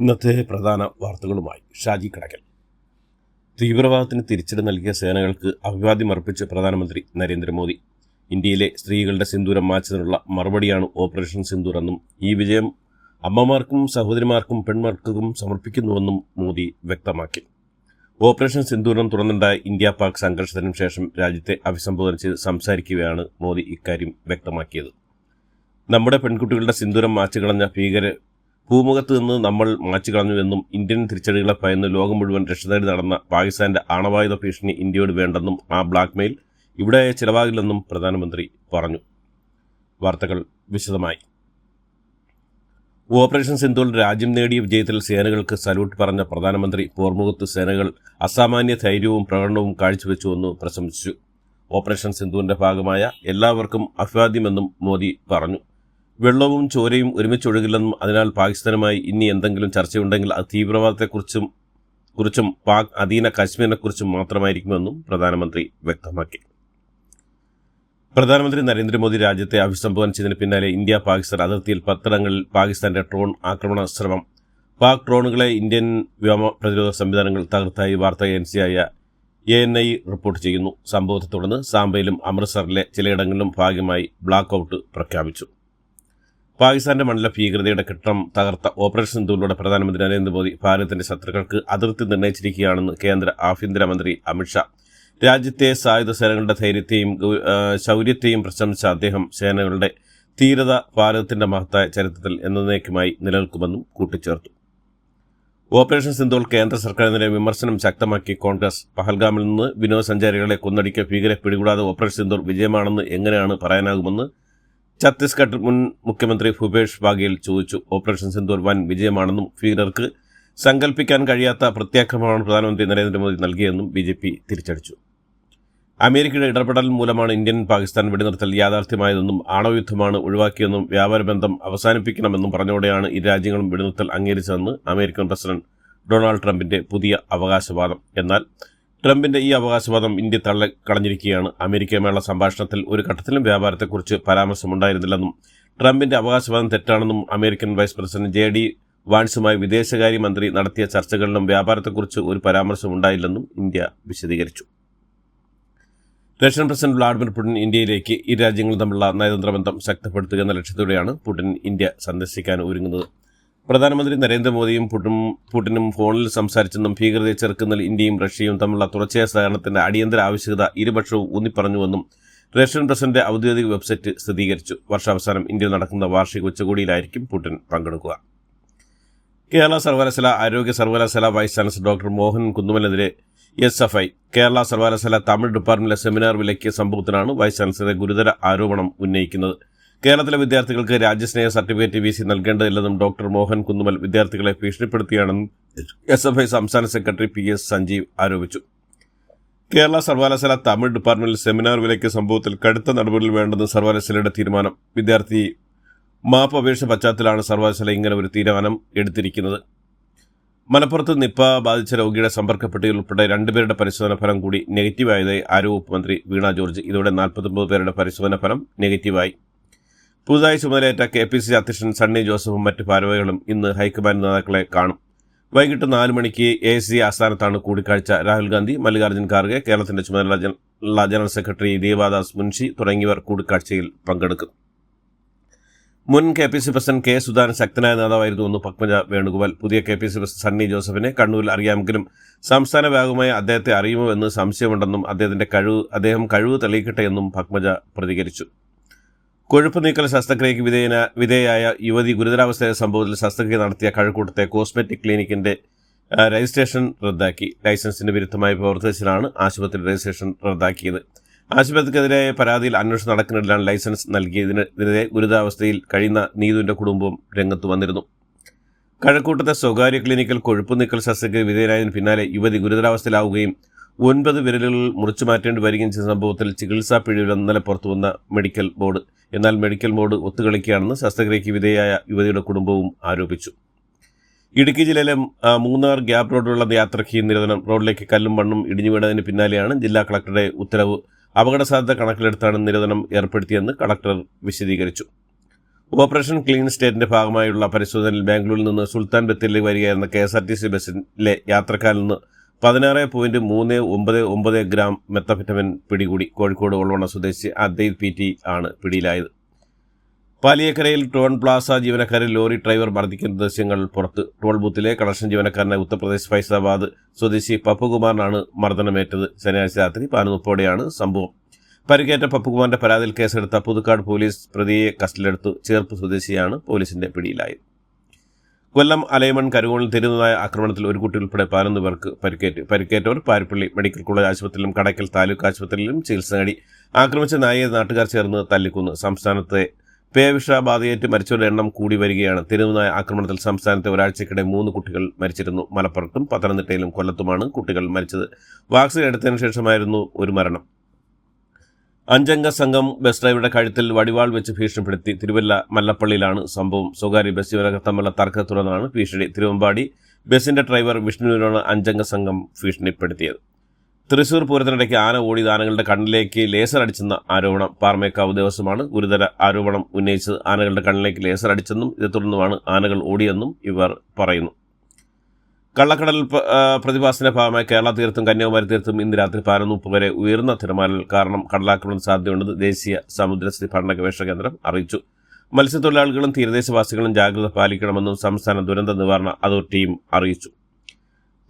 ഇന്നത്തെ പ്രധാന വാർത്തകളുമായി ഷാജി കടക്കൽ. തീവ്രവാദത്തിന് തിരിച്ചടി നൽകിയ സേനകൾക്ക് അഭിവാദ്യമർപ്പിച്ച് പ്രധാനമന്ത്രി നരേന്ദ്രമോദി. ഇന്ത്യയിലെ സ്ത്രീകളുടെ സിന്ദൂരം മാച്ചതിനുള്ള മറുപടിയാണ് ഓപ്പറേഷൻ സിന്ദൂർ എന്നും ഈ വിജയം അമ്മമാർക്കും സഹോദരിമാർക്കും പെൺമക്കൾക്കും സമർപ്പിക്കുന്നുവെന്നും മോദി വ്യക്തമാക്കി. ഓപ്പറേഷൻ സിന്ദൂരം തുടർന്നുണ്ടായ ഇന്ത്യ പാക് സംഘർഷത്തിനു ശേഷം രാജ്യത്തെ അഭിസംബോധന ചെയ്ത് സംസാരിക്കുകയാണ് മോദി ഇക്കാര്യം വ്യക്തമാക്കിയത്. നമ്മുടെ പെൺകുട്ടികളുടെ സിന്ദൂരം മാച്ചുകളഞ്ഞ ഭീകര ഭൂമുഖത്ത് നിന്ന് നമ്മൾ മാച്ചുകളഞ്ഞുവെന്നും ഇന്ത്യൻ തിരിച്ചടികളെ ഭയന്ന് ലോകം മുഴുവൻ രക്ഷതേടി നടന്ന പാകിസ്ഥാന്റെ ആണവായുധ ഭീഷണി ഇന്ത്യയോട് വേണ്ടെന്നും ആ ബ്ലാക്ക്മെയിൽ ഇവിടെ ചിലവാകില്ലെന്നും പ്രധാനമന്ത്രി പറഞ്ഞു. വാർത്തകൾ വിശദമായി. ഓപ്പറേഷൻ സിന്ദൂറിൽ രാജ്യം നേടിയ വിജയത്തിൽ സേനകൾക്ക് സല്യൂട്ട് പറഞ്ഞ പ്രധാനമന്ത്രി പോർമുഖത്ത് സേനകൾ അസാമാന്യ ധൈര്യവും പ്രകടനവും കാഴ്ചവെച്ചുവെന്ന് പ്രശംസിച്ചു. ഓപ്പറേഷൻ സിന്ദൂറിന്റെ ഭാഗമായ എല്ലാവർക്കും അഭിവാദ്യമെന്നും മോദി പറഞ്ഞു. വെള്ളവും ചോരയും ഒരുമിച്ചൊഴുകില്ലെന്നും അതിനാൽ പാകിസ്ഥാനുമായി ഇനി എന്തെങ്കിലും ചർച്ചയുണ്ടെങ്കിൽ അത് തീവ്രവാദത്തെക്കുറിച്ചും പാക് അധീന കശ്മീരിനെക്കുറിച്ചും മാത്രമായിരിക്കുമെന്നും പ്രധാനമന്ത്രി വ്യക്തമാക്കി. പ്രധാനമന്ത്രി നരേന്ദ്രമോദി രാജ്യത്തെ അഭിസംബോധന ചെയ്തതിന് പിന്നാലെ ഇന്ത്യ പാകിസ്ഥാൻ അതിർത്തിയിൽ 10 പാകിസ്ഥാന്റെ ഡ്രോൺ ആക്രമണ ശ്രമം. പാക് ഡ്രോണുകളെ ഇന്ത്യൻ വ്യോമ പ്രതിരോധ സംവിധാനങ്ങൾ തകർത്തായി വാർത്താ ഏജൻസിയായ ANI റിപ്പോർട്ട് ചെയ്യുന്നു. സംഭവത്തെ തുടർന്ന് സാംബയിലും അമൃത്സറിലെ ചിലയിടങ്ങളിലും ഭാഗമായി ബ്ലാക്ക് ഔട്ട് പ്രഖ്യാപിച്ചു. പാകിസ്ഥാന്റെ മണ്ണിലെ ഭീകരതയുടെ കെട്ടിടം തകർത്ത ഓപ്പറേഷൻ സിന്ദൂറിലൂടെ പ്രധാനമന്ത്രി നരേന്ദ്രമോദി ഭാരതത്തിന്റെ ശത്രുക്കൾക്ക് അതിർത്തി നിർണയിച്ചിരിക്കുകയാണെന്ന് കേന്ദ്ര ആഭ്യന്തരമന്ത്രി അമിത്ഷാ. രാജ്യത്തെ സായുധ സേനകളുടെ ധൈര്യത്തെയും ശൗര്യത്തെയും പ്രശംസിച്ച അദ്ദേഹം സേനകളുടെ ധീരത ഭാരതത്തിന്റെ മഹത്തായ ചരിത്രത്തിൽ എന്നേക്കുമായി നിലനിൽക്കുമെന്നും കൂട്ടിച്ചേർത്തു. ഓപ്പറേഷൻ സിന്ദൂർ കേന്ദ്ര സർക്കാരിനെതിരെ വിമർശനം ശക്തമാക്കി കോൺഗ്രസ്. പഹൽഗാമിൽ നിന്ന് വിനോദസഞ്ചാരികളെ കൊന്നടിக்க ഭീകരെ പിടികൂടാതെ ഓപ്പറേഷൻ സിന്ദൂർ വിജയമാണെന്ന് എങ്ങനെയാണ് പറയാനാകുമെന്ന് ഛത്തീസ്ഗഡ് മുൻ മുഖ്യമന്ത്രി ഭൂപേഷ് ബാഗേൽ ചോദിച്ചു. ഓപ്പറേഷൻ സിന്ദൂർ വൻ വിജയമാണെന്നും ഭീകരർക്ക് സങ്കല്പിക്കാൻ കഴിയാത്ത പ്രത്യാക്രമണമാണ് പ്രധാനമന്ത്രി നരേന്ദ്രമോദി നൽകിയതെന്നും BJP തിരിച്ചടിച്ചു. അമേരിക്കയുടെ ഇടപെടൽ മൂലമാണ് ഇന്ത്യൻ പാകിസ്ഥാൻ വെടിനിർത്തൽ യാഥാർത്ഥ്യമായതെന്നും ആണവയുദ്ധമാണ് ഒഴിവാക്കിയെന്നും വ്യാപാര ബന്ധം അവസാനിപ്പിക്കണമെന്നും പറഞ്ഞതോടെയാണ് ഇരു രാജ്യങ്ങളും വെടിനിർത്തൽ അംഗീകരിച്ചതെന്ന് അമേരിക്കൻ പ്രസിഡന്റ് ഡൊണാൾഡ് ട്രംപിന്റെ പുതിയ അവകാശവാദം. എന്നാൽ ട്രംപിന്റെ ഈ അവകാശവാദം ഇന്ത്യ തള്ളിക്കളഞ്ഞിരിക്കുകയാണ്. അമേരിക്കയുമായുള്ള സംഭാഷണത്തിൽ ഒരു ഘട്ടത്തിലും വ്യാപാരത്തെക്കുറിച്ച് പരാമർശമുണ്ടായിരുന്നില്ലെന്നും ട്രംപിന്റെ അവകാശവാദം തെറ്റാണെന്നും അമേരിക്കൻ വൈസ് പ്രസിഡന്റ് JD വാൻസുമായി വിദേശകാര്യമന്ത്രി നടത്തിയ ചർച്ചകളിലും വ്യാപാരത്തെക്കുറിച്ച് ഒരു പരാമർശമുണ്ടായില്ലെന്നും ഇന്ത്യ വിശദീകരിച്ചു. റഷ്യൻ പ്രസിഡന്റ് വ്ളാഡിമിർ പുടിൻ ഇന്ത്യയിലേക്ക് ഇരു രാജ്യങ്ങളും തമ്മിലുള്ള നയതന്ത്ര ബന്ധം ശക്തിപ്പെടുത്തുക എന്ന ലക്ഷ്യത്തോടെയാണ് പുടിൻ ഇന്ത്യ സന്ദർശിക്കാൻ ഒരുങ്ങുന്നത്. പ്രധാനമന്ത്രി നരേന്ദ്രമോദിയും പുടിനും ഫോണിൽ സംസാരിച്ചെന്നും ഭീകരതയെ ചെറുക്കുന്നതിൽ ഇന്ത്യയും റഷ്യയും തമ്മിലുള്ള തുടർച്ചയായ സഹകരണത്തിന്റെ അടിയന്തര ആവശ്യകത ഇരുപക്ഷവും ഊന്നിപ്പറഞ്ഞുവെന്നും റഷ്യൻ പ്രസിഡന്റ് ഔദ്യോഗിക വെബ്സൈറ്റ് സ്ഥിരീകരിച്ചു. വർഷാവസാനം ഇന്ത്യയിൽ നടക്കുന്ന വാർഷിക ഉച്ചകോടിയിലായിരിക്കും പുടിൻ പങ്കെടുക്കുക. കേരള സർവകലാശാല ആരോഗ്യ സർവകലാശാല വൈസ് ചാൻസലർ ഡോക്ടർ മോഹൻ കുന്നുമലിനെതിരെ SFI. കേരള സർവകലാശാല തമിഴ് ഡിപ്പാർട്ട്മെന്റിലെ സെമിനാർ വിലക്കിയ സംഭവത്തിനാണ് വൈസ് ചാൻസലറെ ഗുരുതര ആരോപണം ഉന്നയിക്കുന്നത്. കേരളത്തിലെ വിദ്യാർത്ഥികൾക്ക് രാജ്യസ്നേഹ സർട്ടിഫിക്കറ്റ് VC നൽകേണ്ടതില്ലെന്നും ഡോക്ടർ മോഹൻ കുന്നുമൽ വിദ്യാർത്ഥികളെ ഭീഷണിപ്പെടുത്തുകയാണെന്നും SFI സംസ്ഥാന സെക്രട്ടറി PS സഞ്ജീവ് ആരോപിച്ചു. കേരള സർവകലാശാല തമിഴ് ഡിപ്പാർട്ട്മെന്റിൽ സെമിനാർ വിലക്കിയ സംഭവത്തിൽ കടുത്ത നടപടികൾ വേണ്ടെന്ന് സർവകലാശാലയുടെ തീരുമാനം. വിദ്യാർത്ഥി മാപ്പ് അപേക്ഷ പശ്ചാത്തലത്തിലാണ് സർവകലാശാല ഇങ്ങനെ ഒരു തീരുമാനം എടുത്തിരിക്കുന്നത്. മലപ്പുറത്ത് നിപ്പ ബാധിച്ച രോഗിയുടെ സമ്പർക്ക പട്ടികയിൽ ഉൾപ്പെടെ 2 പേരുടെ പരിശോധന ഫലം കൂടി നെഗറ്റീവായതായി ആരോഗ്യ മന്ത്രി വീണ ജോർജ്. ഇതോടെ 49 പേരുടെ പരിശോധന ഫലം നെഗറ്റീവായി. പുതുതായി ചുമതലയേറ്റ KPCC അധ്യക്ഷൻ സണ്ണി ജോസഫും മറ്റ് ഭാരവാഹികളും ഇന്ന് ഹൈക്കമാൻഡ് നേതാക്കളെ കാണും. വൈകിട്ട് 4 മണിക്ക് AICC ആസ്ഥാനത്താണ് കൂടിക്കാഴ്ച. രാഹുൽ ഗാന്ധി, മല്ലികാർജ്ജുൻ ഖാർഗെ, കേരളത്തിന്റെ ചുമതലയുള്ള ജനറൽ സെക്രട്ടറി ദേവാദാസ് മുൻഷി തുടങ്ങിയവർ കൂടിക്കാഴ്ചയിൽ പങ്കെടുക്കും. മുൻ KPCC പ്രസിഡന്റ് K സുധാകരൻ ശക്തനായ നേതാവായിരുന്നുവെന്ന് പത്മജ വേണുഗോപാൽ. പുതിയ KPCC പ്രസിഡന്റ് സണ്ണി ജോസഫിനെ കണ്ണൂരിൽ അറിയാമെങ്കിലും സംസ്ഥാന വ്യാപകമായി അദ്ദേഹത്തെ അറിയുമോ എന്ന് സംശയമുണ്ടെന്നും അദ്ദേഹം കഴിവ് തെളിയിക്കട്ടെ എന്നും പത്മജ പ്രതികരിച്ചു. കൊഴുപ്പ് നീക്കൽ ശസ്ത്രക്രിയയ്ക്ക് വിധേയായ യുവതി ഗുരുതരാവസ്ഥയായ സംഭവത്തിൽ ശസ്ത്രക്രിയ നടത്തിയ കഴക്കൂട്ടത്തെ കോസ്മെറ്റിക് ക്ലിനിക്കിന്റെ രജിസ്ട്രേഷൻ റദ്ദാക്കി. ലൈസൻസിന് വിരുദ്ധമായി പ്രവർത്തിച്ചതിനാണ് ആശുപത്രി രജിസ്ട്രേഷൻ റദ്ദാക്കിയത്. ആശുപത്രിക്കെതിരായ പരാതിയിൽ അന്വേഷണം നടക്കുന്നതിലാണ് ലൈസൻസ് നൽകിയതിനെതിരെ ഗുരുതരാവസ്ഥയിൽ കഴിയുന്ന നീതുവിന്റെ കുടുംബവും രംഗത്ത് വന്നിരുന്നു. കഴക്കൂട്ടത്തെ സ്വകാര്യ ക്ലിനിക്കിൽ കൊഴുപ്പ് നീക്കൽ ശസ്ത്രക്രിയ വിധേയനായതിന് പിന്നാലെ യുവതി ഗുരുതരാവസ്ഥയിലാവുകയും 9 വിരലുകൾ മുറിച്ചു മാറ്റേണ്ടി വരികയും ചെയ്ത സംഭവത്തിൽ ചികിത്സാ പിഴവിൽ ഇന്നലെ പുറത്തുവന്ന മെഡിക്കൽ ബോർഡ്. എന്നാൽ മെഡിക്കൽ ബോർഡ് ഒത്തുകളിക്കുകയാണെന്ന് ശസ്ത്രക്രിയയ്ക്ക് വിധേയായ യുവതിയുടെ കുടുംബവും ആരോപിച്ചു. ഇടുക്കി ജില്ലയിലെ മൂന്നാർ ഗ്യാപ് റോഡിലുള്ള യാത്രയ്ക്ക് നിരോധനം. റോഡിലേക്ക് കല്ലും മണ്ണും ഇടിഞ്ഞു വീണതിന് പിന്നാലെയാണ് ജില്ലാ കളക്ടറുടെ ഉത്തരവ്. അപകട സാധ്യത കണക്കിലെടുത്താണ് നിരോധനം ഏർപ്പെടുത്തിയെന്ന് കളക്ടർ വിശദീകരിച്ചു. ഓപ്പറേഷൻ ക്ലീൻ സ്റ്റേറ്റിന്റെ ഭാഗമായുള്ള പരിശോധനയിൽ ബാംഗ്ലൂരിൽ നിന്ന് സുൽത്താൻ ബത്തേരിലേക്ക് വരികയായിരുന്ന KSRTC ബസ്സിലെ യാത്രക്കാരിൽ നിന്ന് 16.399 ഗ്രാം മെത്തഫെറ്റമിൻ പിടികൂടി. കോഴിക്കോട് ഒളവണ്ണ സ്വദേശി അദ്വൈത് PT ആണ് പിടിയിലായത്. പാലിയേക്കരയിൽ ടോൾ പ്ലാസ ജീവനക്കാരിൽ ലോറി ഡ്രൈവർ മർദ്ദിക്കുന്ന ദൃശ്യങ്ങൾ പുറത്ത്. ടോൾ ബൂത്തിലെ കളക്ഷൻ ജീവനക്കാരനായ ഉത്തർപ്രദേശ് ഫൈസാബാദ് സ്വദേശി പപ്പുകുമാറിനാണ് മർദ്ദനമേറ്റത്. ശനിയാഴ്ച രാത്രി 11:30 സംഭവം. പരിക്കേറ്റ പപ്പുകുമാറിന്റെ പരാതിയിൽ കേസെടുത്ത പുതുക്കാട് പോലീസ് പ്രതിയെ കസ്റ്റഡിയിലെടുത്തു. ചേർപ്പ് സ്വദേശിയാണ് പോലീസിന്റെ പിടിയിലായത്. കൊല്ലം അലൈമൺ കരുവോണിൽ തെരുവുനായ ആക്രമണത്തിൽ ഒരു കുട്ടി ഉൾപ്പെടെ 11 പേർക്ക് പരിക്കേറ്റവർ പാരിപ്പള്ളി മെഡിക്കൽ കോളേജ് ആശുപത്രിയിലും കടയ്ക്കൽ താലൂക്ക് ആശുപത്രിയിലും ചികിത്സ നേടി. ആക്രമിച്ച നായയെ നാട്ടുകാർ ചേർന്ന് തല്ലിക്കൊന്നു. സംസ്ഥാനത്തെ പേവിഷബാധയേറ്റ് മരിച്ചവരുടെ എണ്ണം കൂടി വരികയാണ്. തെരുവുനായ ആക്രമണത്തിൽ സംസ്ഥാനത്തെ ഒരാഴ്ചക്കിടെ 3 കുട്ടികൾ മരിച്ചിരുന്നു. മലപ്പുറത്തും പത്തനംതിട്ടയിലും കൊല്ലത്തുമാണ് കുട്ടികൾ മരിച്ചത്. വാക്സിൻ എടുത്തതിനു ശേഷമായിരുന്നു ഒരു മരണം. 5 അംഗ സംഘം ബസ് ഡ്രൈവറുടെ കഴുത്തിൽ വടിവാൾ വെച്ച് ഭീഷണിപ്പെടുത്തി. തിരുവല്ല മല്ലപ്പള്ളിയിലാണ് സംഭവം. സ്വകാര്യ ബസ് ജീവനക്കാർ തമ്മിലുള്ള തർക്കത്തെ തുടർന്നാണ് ഭീഷണി. തിരുവമ്പാടി ബസിന്റെ ഡ്രൈവർ വിഷ്ണുവിനാണ് 5 അംഗ സംഘം ഭീഷണിപ്പെടുത്തിയത്. തൃശൂർ പൂരത്തിനിടയ്ക്ക് ആന ഓടി ആനകളുടെ കണ്ണിലേക്ക് ലേസർ അടിച്ചെന്ന ആരോപണം. പാറമേക്കാവ് ദേവസ്വമാണ് ഗുരുതര ആരോപണം ഉന്നയിച്ചത്. ആനകളുടെ കണ്ണിലേക്ക് ലേസർ അടിച്ചെന്നും ഇതേ തുടർന്നുമാണ് ആനകൾ ഓടിയെന്നും ഇവർ പറയുന്നു. കള്ളക്കടൽ പ്രതിഭാസത്തിന്റെ ഭാഗമായി കേരള തീരത്തും കന്യാകുമാരി തീരത്തും ഇന്ന് രാത്രി 11:30 വരെ ഉയർന്ന തിരമാലകൾ കാരണം കടലാക്രമണ സാധ്യതയുണ്ടെന്ന് ദേശീയ സമുദ്രസ്ഥിതി പഠന ഗവേഷണ കേന്ദ്രം അറിയിച്ചു. മത്സ്യത്തൊഴിലാളികളും തീരദേശവാസികളും ജാഗ്രത പാലിക്കണമെന്നും സംസ്ഥാന ദുരന്ത നിവാരണ അതോറിറ്റിയും അറിയിച്ചു.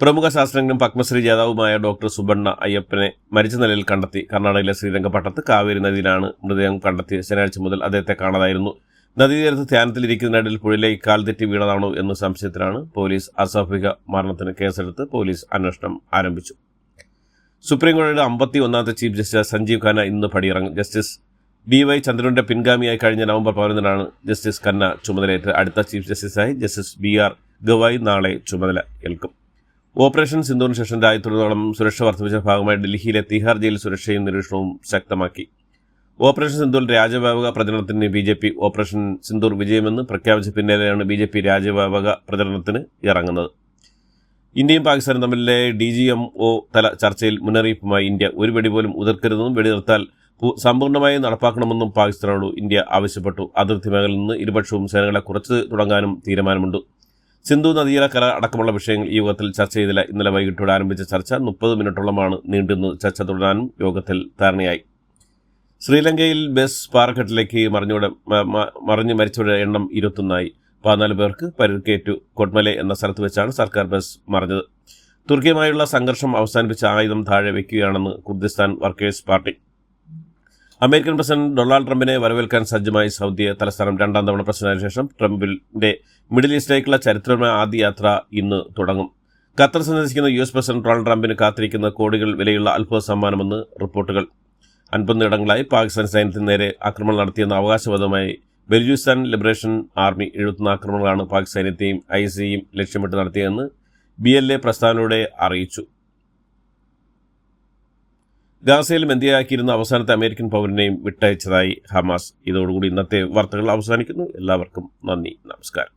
പ്രമുഖ ശാസ്ത്രജ്ഞനും പത്മശ്രീ ജേതാവുമായ ഡോക്ടർ സുബണ്ണ അയ്യപ്പനെ മരിച്ച നിലയിൽ കണ്ടെത്തി. കർണാടകയിലെ ശ്രീരംഗപട്ടണത്ത് കാവേരി നദിയിലാണ് മൃതദേഹം കണ്ടെത്തിയത്. ശനിയാഴ്ച മുതൽ അദ്ദേഹത്തെ കാണാതായിരുന്നു. നദീതീരത്ത് ധ്യാനത്തിലിരിക്കുന്നതിനിടയിൽ പുഴയിലേക്ക് കാൽ തെറ്റി വീണതാണോ എന്ന സംശയത്തിലാണ് പോലീസ്. അസ്വാഭാവിക മരണത്തിന് കേസെടുത്ത് പോലീസ് അന്വേഷണം ആരംഭിച്ചു. സുപ്രീംകോടതിയുടെ 51ാമത്തെ ചീഫ് ജസ്റ്റിസ് സഞ്ജീവ് ഖന്ന ഇന്ന് പടിയിറങ്ങും. ജസ്റ്റിസ് DY ചന്ദ്രന്റെ പിൻഗാമിയായി കഴിഞ്ഞ നവംബർ 11 ജസ്റ്റിസ് ഖന്ന ചുമതലയേറ്റ്. അടുത്ത ചീഫ് ജസ്റ്റിസായി ജസ്റ്റിസ് BR ഗവായി നാളെ ചുമതല ഏൽക്കും. ഓപ്പറേഷൻ സിന്ദൂറിന് ശേഷം രാജ്യത്തുടനീളം സുരക്ഷ വർദ്ധിപ്പിച്ച ഭാഗമായി ഡൽഹിയിലെ തിഹാർ ജയിൽ സുരക്ഷയും നിരീക്ഷണവും ശക്തമാക്കി. ഓപ്പറേഷൻ സിന്ദൂർ രാജ്യവ്യാപക പ്രചരണത്തിന് BJP ഓപ്പറേഷൻ സിന്ദൂർ വിജയമെന്ന് പ്രഖ്യാപിച്ച പിന്നാലെയാണ് BJP രാജ്യവ്യാപക പ്രചരണത്തിന് ഇറങ്ങുന്നത്. ഇന്ത്യയും പാകിസ്ഥാനും തമ്മിലെ DGMO തല ചർച്ചയിൽ മുന്നറിയിപ്പുമായി ഇന്ത്യ. ഒരു വെടി പോലും ഉതിർക്കരുതെന്നും വെടിനിർത്താൽ സമ്പൂർണ്ണമായി നടപ്പാക്കണമെന്നും പാകിസ്ഥാനോട് ഇന്ത്യ ആവശ്യപ്പെട്ടു. അതിർത്തി മേഖലയിൽ നിന്ന് ഇരുപക്ഷവും സേനകളെ കുറച്ച് തുടങ്ങാനും തീരുമാനമുണ്ട്. സിന്ധു നദീജല കര അടക്കമുള്ള വിഷയങ്ങൾ ഈ യോഗത്തിൽ ചർച്ച ചെയ്തില്ല. ഇന്നലെ വൈകിട്ടോടെ ആരംഭിച്ച ചർച്ച 30 മിനിറ്റോളമാണ് നീണ്ടുന്നത്. ചർച്ച തുടരാനും യോഗത്തിൽ ധാരണയായി. ശ്രീലങ്കയിൽ ബസ് പാറക്കെട്ടിലേക്ക് മറിഞ്ഞ് മരിച്ചവരുടെ എണ്ണം 21 14 പേർക്ക് പരിക്കേറ്റു. കൊട്മലെ എന്ന സ്ഥലത്ത് വെച്ചാണ് സർക്കാർ ബസ് മറിഞ്ഞത്. തുർക്കിയുമായുള്ള സംഘർഷം അവസാനിപ്പിച്ച ആയുധം താഴെ വയ്ക്കുകയാണെന്ന് Kurdistan workers party. American president Donald ട്രംപിനെ വരവേൽക്കാൻ സജ്ജമായി സൗദി തലസ്ഥാനം. 2ാം തവണ പ്രസിഡന്റായ ശേഷം ട്രംപിന്റെ മിഡിൽ ഈസ്റ്റിലേക്കുള്ള ചരിത്രപരമായ ആദ്യ യാത്ര ഇന്ന് തുടങ്ങും. ഖത്തർ സന്ദർശിക്കുന്ന US പ്രസിഡന്റ് ഡൊണാൾഡ് ട്രംപിന് കാത്തിരിക്കുന്ന കോടികൾ വിലയുള്ള അത്ഭുത സമ്മാനമെന്ന് റിപ്പോർട്ടുകൾ. 50 ഇടങ്ങളായി പാകിസ്ഥാൻ സൈന്യത്തിന് നേരെ ആക്രമണം നടത്തിയെന്ന അവകാശവാദമായി ബലൂചിസ്ഥാൻ ലിബറേഷൻ ആർമി 71 ആക്രമണങ്ങളാണ് പാക് സൈന്യത്തെയും ISIയെയും ലക്ഷ്യമിട്ട് നടത്തിയതെന്ന് BLA പ്രസ്താവനയോടെ അറിയിച്ചു. ഗാസയിൽ ബന്ദിയാക്കിയിരുന്ന അവസാനത്തെ അമേരിക്കൻ പൗരനെയും വിട്ടയച്ചതായി ഹമാസ്. ഇതോടുകൂടി ഇന്നത്തെ വാർത്തകൾ അവസാനിക്കുന്നു. എല്ലാവർക്കും നന്ദി, നമസ്കാരം.